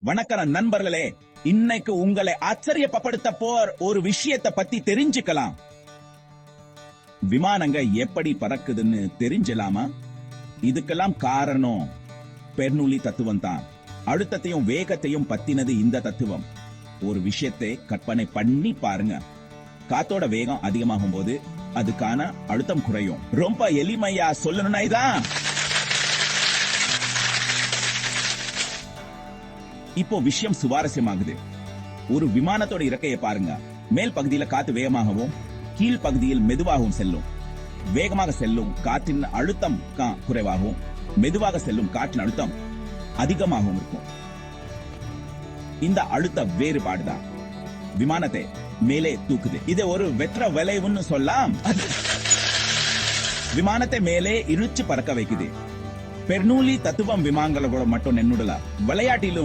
வணக்கம் நண்பர்களே, இன்னைக்கு உங்களை ஆச்சரியப்படுத்த போர் ஒரு விஷயத்தை பத்தி தெரிஞ்சுக்கலாம். விமானங்க எப்படி பறக்குதுன்னு தெரிஞ்சலாமா? இதுக்கெல்லாம் காரணம் பெர்னூலி தத்துவம் தான். அழுத்தத்தையும் வேகத்தையும் பத்தினது இந்த தத்துவம். ஒரு விஷயத்தை கற்பனை பண்ணி பாருங்க. காத்தோட வேகம் அதிகமாகும் போது அதுக்கான அழுத்தம் குறையும். ரொம்ப எளிமையா சொல்லணும்னா இதான். இப்போ விஷயம் சுவாரஸ்யமாகுது. ஒரு விமானத்தோட இறக்கையை பாருங்க. மேல் பகுதியில் காத்து வேகமாகவும் கீழ் பகுதியில் மெதுவாகவும் செல்லும். வேகமாக செல்லும் காற்றின் அழுத்தம் குறைவாகவும், மெதுவாக செல்லும் காற்றின் அழுத்தம் அதிகமாகவும் இருக்கும். இந்த அழுத்த வேறுபாடுதான் விமானத்தை மேலே தூக்குது. இதை ஒரு வெற்ற விளைவுன்னு சொல்லலாம். விமானத்தை மேலே இழுச்சு பறக்க வைக்குது. பெர்னூலி தத்துவம் விமானங்களோட மட்டும் நின்னுடல, விளையாட்டிலும்